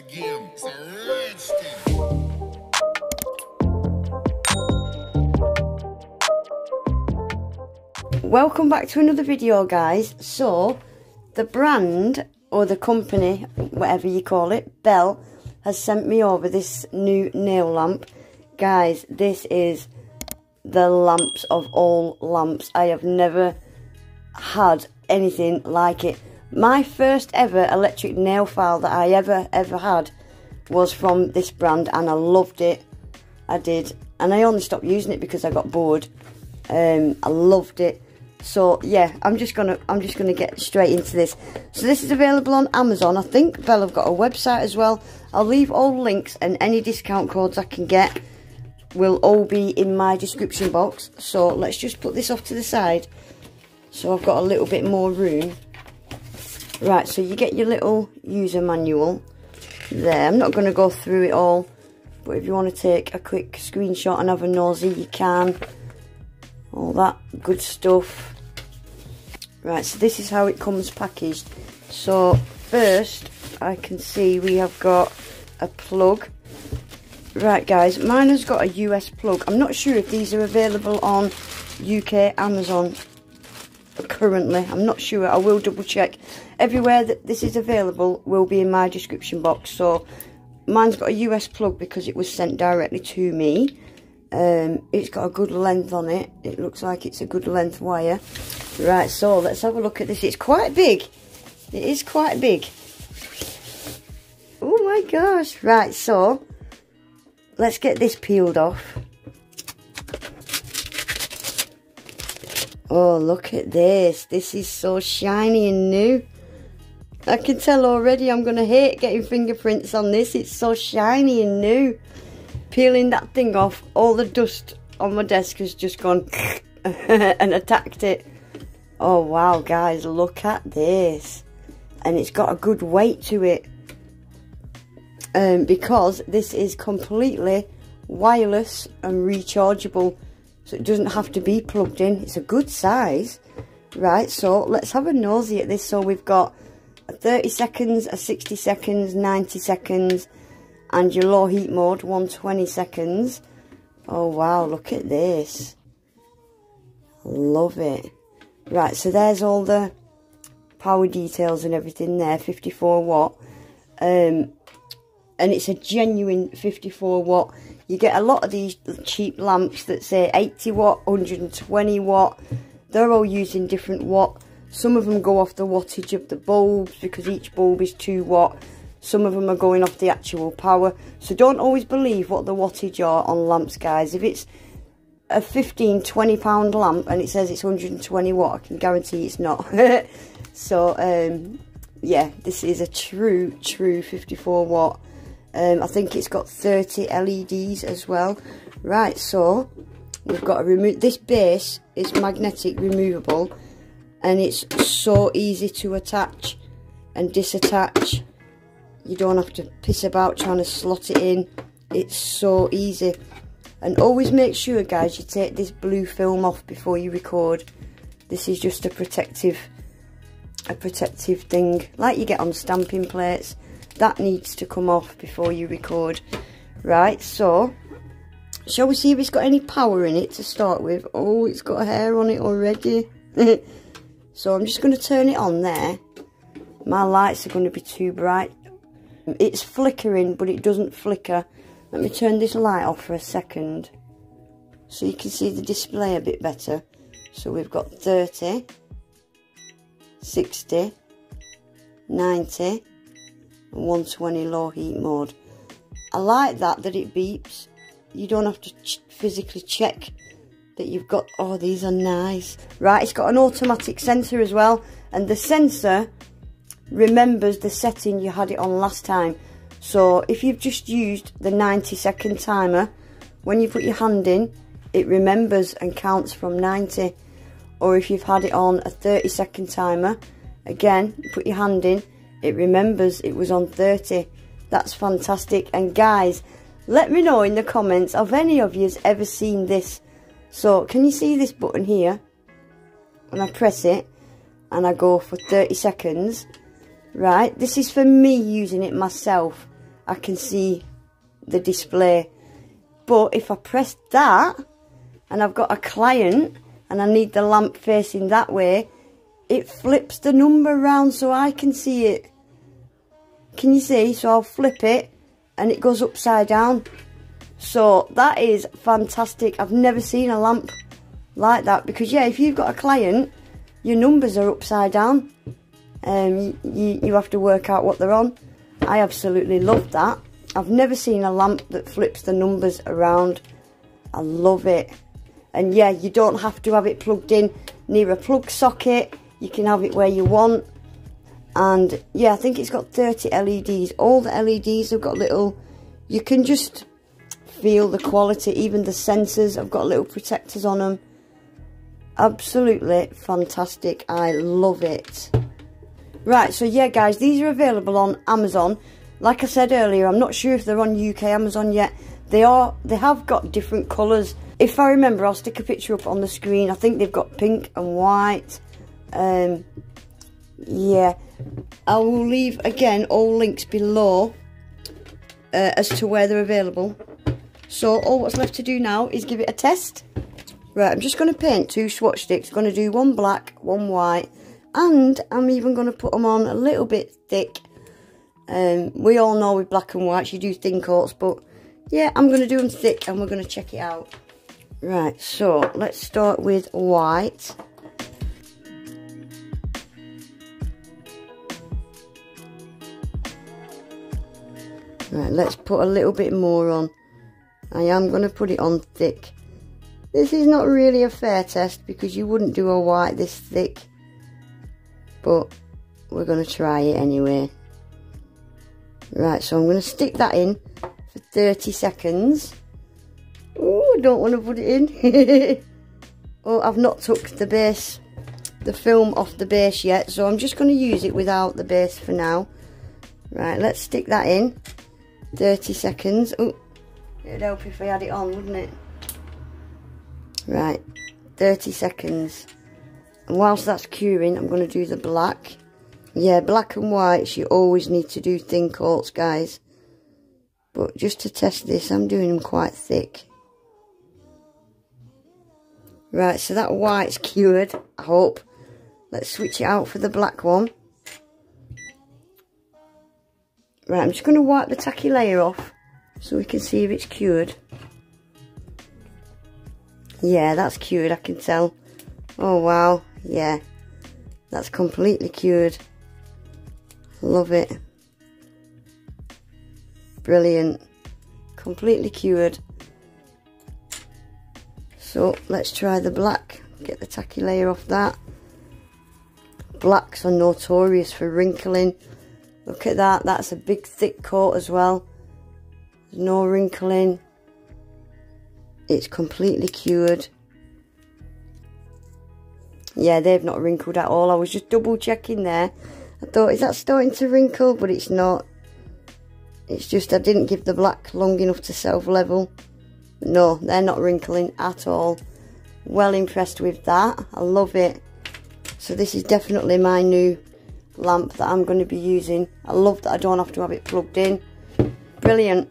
again. It's a rich thing. Welcome back to another video, guys. So the brand or the company, whatever you call it, Belle, has sent me over this new nail lamp. Guys, this is the lamps of all lamps. I have never had anything like it. My first ever electric nail file that I ever had was from this brand, and I loved it. I did, and I only stopped using it because I got bored. I loved it. So yeah, I'm just gonna get straight into this. So this is available on Amazon. I think Belle have got a website as well. I'll leave all links, and any discount codes I can get will all be in my description box. So let's just put this off to the side, so I've got a little bit more room. Right, so you get your little user manual there. I'm not going to go through it all, but if you want to take a quick screenshot and have a nosy, you can. All that good stuff. Right, so this is how it comes packaged. So first, I can see we have got a plug. Right, guys, mine has got a US plug. I'm not sure if these are available on UK Amazon currently. I'm not sure. I will double check. Everywhere that this is available will be in my description box. So mine's got a US plug because it was sent directly to me. It's got a good length on it. It looks like it's a good length wire. Right, so let's have a look at this. It's quite big. It is quite big. Oh my gosh. Right, so let's get this peeled off. Oh, look at this. This is so shiny and new. I can tell already I'm going to hate getting fingerprints on this. It's so shiny and new. Peeling that thing off, all the dust on my desk has just gone and attacked it. Oh wow, guys, look at this. And it's got a good weight to it. Because this is completely wireless and rechargeable. So it doesn't have to be plugged in. It's a good size. Right, so let's have a nosy at this. So we've got a 30 seconds, a 60 seconds, 90 seconds, and your low heat mode, 120 seconds. Oh wow, look at this. Love it. Right, so there's all the power details and everything there, 54 watt. And it's a genuine 54 watt. You get a lot of these cheap lamps that say 80 watt, 120 watt. They're all using different watt. Some of them go off the wattage of the bulbs because each bulb is 2 watt. Some of them are going off the actual power. So don't always believe what the wattage are on lamps, guys. If it's a £15–20 lamp and it says it's 120 watt, I can guarantee it's not. So, yeah, this is a true 54 watt. I think it's got 30 LEDs as well. Right, so we've got to remove this base. Is magnetic removable, and it's so easy to attach and disattach. You don't have to piss about trying to slot it in. It's so easy. And always make sure, guys, you take this blue film off before you record. This is just a protective thing, like you get on stamping plates. That needs to come off before you record. Right, so shall we see if it's got any power in it to start with? Oh, it's got hair on it already. So I'm just going to turn it on there. My lights are going to be too bright. It's flickering, but it doesn't flicker. Let me turn this light off for a second so you can see the display a bit better. So we've got 30, 60, 90 and 120 low heat mode. I like that it beeps. You don't have to physically check that you've got... Oh, these are nice. Right, it's got an automatic sensor as well, and the sensor remembers the setting you had it on last time. So if you've just used the 90-second timer, when you put your hand in, it remembers and counts from 90. Or if you've had it on a 30-second timer, again, you put your hand in, it remembers it was on 30. That's fantastic. And guys, let me know in the comments, have any of you ever seen this? So can you see this button here? When I press it and I go for 30 seconds, right, this is for me using it myself. I can see the display. But if I press that, and I've got a client, and I need the lamp facing that way, it flips the number around so I can see it. Can you see? So I'll flip it, and it goes upside down. So that is fantastic. I've never seen a lamp like that, because yeah, if you've got a client, your numbers are upside down. You have to work out what they're on. I absolutely love that. I've never seen a lamp that flips the numbers around. I love it. And yeah, you don't have to have it plugged in near a plug socket. You can have it where you want. And yeah, I think it's got 30 LEDs. All the LEDs have got little, you can just feel the quality. Even the sensors have got little protectors on them. Absolutely fantastic. I love it. Right, so yeah guys, these are available on Amazon. Like I said earlier, I'm not sure if they're on UK Amazon yet. They have got different colours. If I remember, I'll stick a picture up on the screen. I think they've got pink and white. Yeah, I will leave again all links below as to where they're available. So all what's left to do now is give it a test. Right, I'm just going to paint 2 swatch sticks. Going to do one black, one white, and I'm even going to put them on a little bit thick. We all know with black and whites you do thin coats, but yeah, I'm going to do them thick and we're going to check it out. Right, so let's start with white. Right, let's put a little bit more on. I am going to put it on thick. This is not really a fair test because you wouldn't do a white this thick, but we're going to try it anyway. Right, so I'm going to stick that in for 30 seconds. Oh, I don't want to put it in. Oh, I've not took the film off the base yet, so I'm just going to use it without the base for now. Right, let's stick that in. 30 seconds. Oh, it'd help if I had it on, wouldn't it? Right, 30 seconds. And whilst that's curing, I'm going to do the black. Yeah, black and whites, you always need to do thin coats, guys. But just to test this, I'm doing them quite thick. Right, so that white's cured, I hope. Let's switch it out for the black one. Right, I'm just going to wipe the tacky layer off so we can see if it's cured. Yeah, that's cured, I can tell. Oh, wow. Yeah, that's completely cured. Love it. Brilliant. Completely cured. So let's try the black. Get the tacky layer off that. Blacks are notorious for wrinkling. Look at that. That's a big thick coat as well. There's no wrinkling. It's completely cured. Yeah, they've not wrinkled at all. I was just double checking there. I thought, is that starting to wrinkle? But it's not. It's just I didn't give the black long enough to self-level. No, they're not wrinkling at all. Well impressed with that. I love it. So this is definitely my new lamp that I'm going to be using. I love that I don't have to have it plugged in. Brilliant.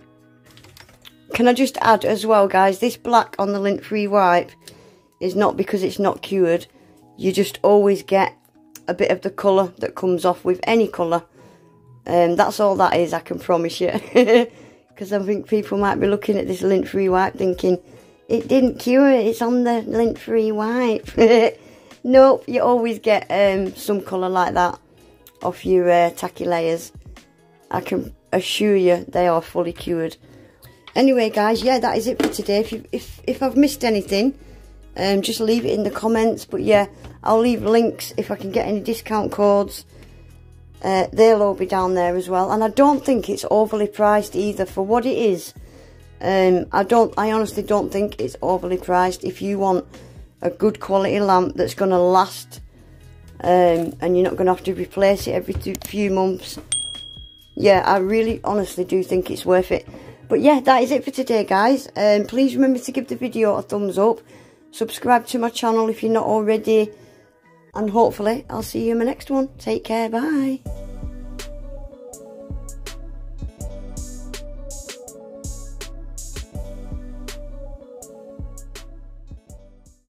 Can I just add as well, guys, this black on the lint-free wipe is not because it's not cured. You just always get a bit of the colour that comes off with any colour. That's all that is, I can promise you. Because I think people might be looking at this lint-free wipe thinking, it didn't cure it, it's on the lint-free wipe. Nope, you always get some colour like that off your tacky layers. I can assure you they are fully cured. Anyway, guys, yeah, that is it for today. If I've missed anything, just leave it in the comments. But yeah, I'll leave links if I can get any discount codes. They'll all be down there as well. And I don't think it's overly priced either for what it is. I honestly don't think it's overly priced. If you want a good quality lamp that's going to last, and you're not going to have to replace it every few months. Yeah, I really honestly do think it's worth it. But yeah, that is it for today, guys. Please remember to give the video a thumbs up. Subscribe to my channel if you're not already. And hopefully, I'll see you in my next one. Take care. Bye.